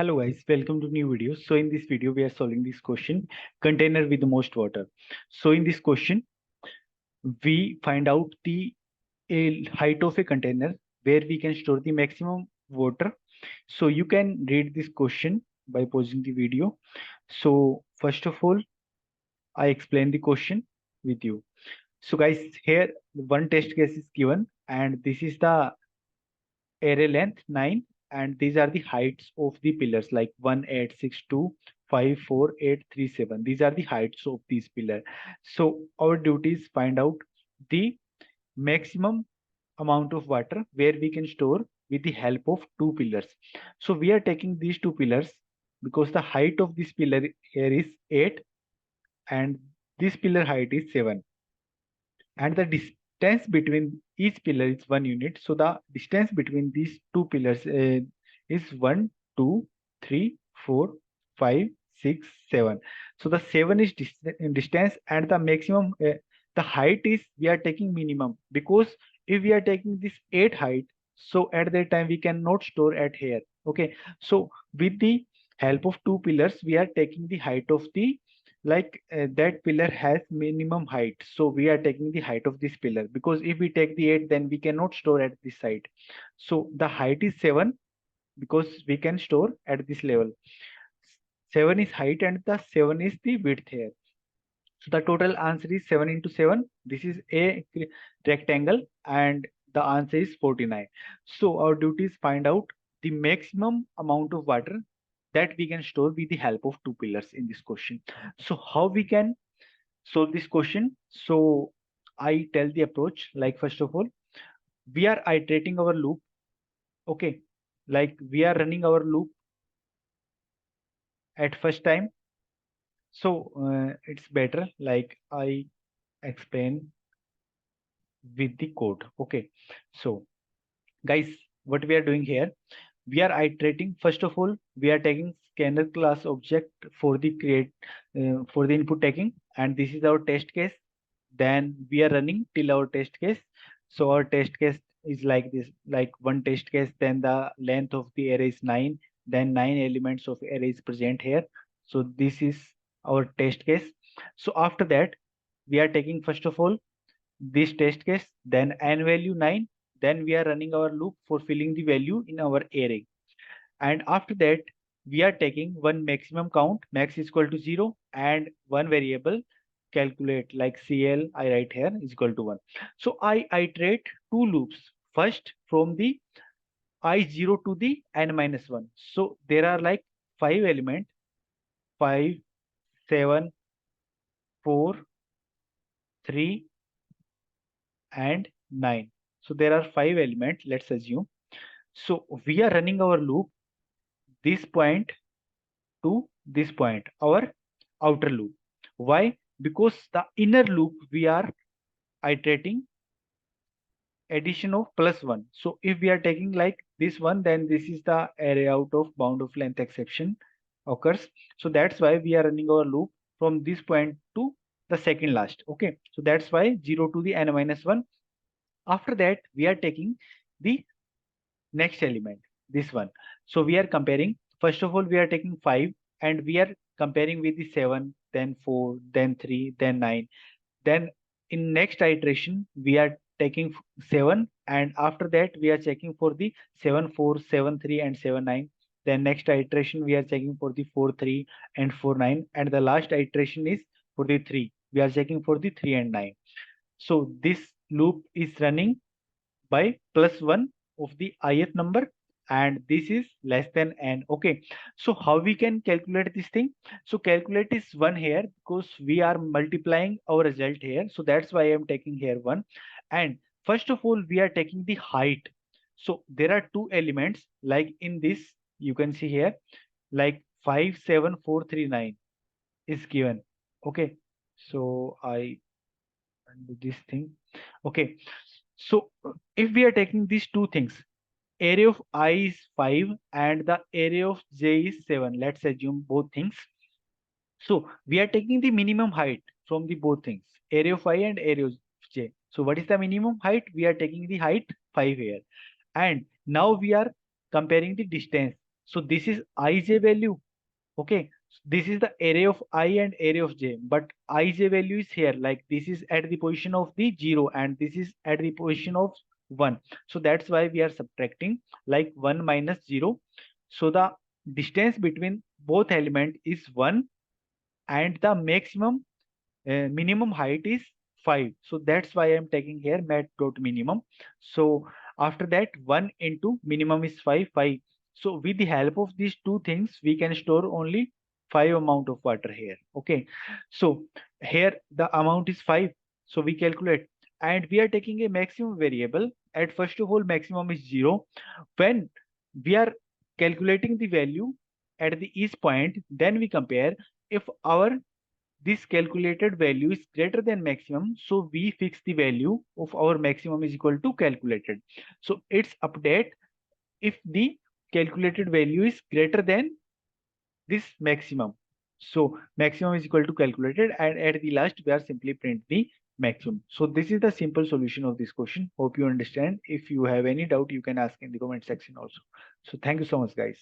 Hello guys, welcome to new video. So in this video, we are solving this question, container with the most water. So in this question, we find out the height of a container where we can store the maximum water. So you can read this question by pausing the video. So first of all, I explain the question with you. So guys, here one test case is given and this is the array length 9 and these are the heights of the pillars like 1 8 6 2 5 4 8 3 7. These are the heights of these pillars. So our duty is find out the maximum amount of water where we can store with the help of two pillars. So we are taking these two pillars because the height of this pillar here is 8 and this pillar height is 7 and the distance between each pillar is 1 unit. So the distance between these two pillars is 1, 2, 3, 4, 5, 6, 7. So the 7 is distance and the maximum, the height is we are taking minimum because if we are taking this 8 height, so at that time we cannot store at here. Okay, so with the help of two pillars, we are taking the height of the that pillar has minimum height, so we are taking the height of this pillar because if we take the 8 then we cannot store at this side. So the height is 7 because we can store at this level. 7 is height and the 7 is the width here. So the total answer is 7 into 7. This is a rectangle and the answer is 49. So our duty is find out the maximum amount of water that we can store with the help of two pillars in this question. So how we can solve this question? So I tell the approach like first of all, we are iterating our loop. Okay. Like we are running our loop at first time. So it's better like I explain with the code. Okay. So guys, what we are doing here, we are iterating. First of all, we are taking scanner class object for the create for the input taking, and this is our test case. Then we are running till our test case. So our test case is like this, like one test case, then the length of the array is 9, then 9 elements of array is present here. So this is our test case. So after that, we are taking first of all this test case, then n value 9, then we are running our loop for filling the value in our array. And after that, we are taking one maximum count, max is equal to 0, and one variable calculate like CL, I write here is equal to 1. So I iterate two loops. First from the I0 to the n minus 1. So there are like five elements, 5, 7, 4, 3, and 9. So there are five elements, let's assume. So we are running our loop this point to this point, our outer loop. Why? Because the inner loop we are iterating addition of +1. So if we are taking like this one, then this is the array out of bound of length exception occurs. So that's why we are running our loop from this point to the second last. Okay. So that's why 0 to the n minus 1. After that, we are taking the next element, this one. So we are comparing, first of all, we are taking 5 and we are comparing with the 7, then 4, then 3, then 9. Then in next iteration, we are taking 7 and after that we are checking for the 7, 4, 7, 3 and 7, 9. Then next iteration, we are checking for the 4, 3 and 4, 9. And the last iteration is for the 3. We are checking for the 3 and 9. So this loop is running by +1 of the ith number and this is less than n. Okay, so how we can calculate this thing? So calculate is 1 here because we are multiplying our result here, so that's why I am taking here 1. And first of all, we are taking the height. So there are two elements like in this, you can see here like 5 7 4 3 9 is given. Okay, so I undo this thing. Okay, so if we are taking these two things, area of I is 5 and the area of J is 7. Let's assume both things. So we are taking the minimum height from the both things, area of I and area of J. So what is the minimum height? We are taking the height 5 here. And now we are comparing the distance. So this is ij value. Okay, this is the array of I and array of j, but ij value is here, like this is at the position of the 0 and this is at the position of 1. So that's why we are subtracting like 1 minus 0. So the distance between both element is 1 and the maximum minimum height is 5. So that's why I'm taking here mat dot minimum. So after that 1 into minimum is 5. So with the help of these two things, we can store only 5 amount of water here. Okay. So here the amount is 5. So we calculate and we are taking a maximum variable. At first of all, maximum is 0. When we are calculating the value at the each point, then we compare if our this calculated value is greater than maximum, so we fix the value of our maximum is equal to calculated. So it's update if the calculated value is greater than this maximum. So maximum is equal to calculated, and at the last we are simply print the maximum. So this is the simple solution of this question. Hope you understand. If you have any doubt, you can ask in the comment section also. So thank you so much, guys.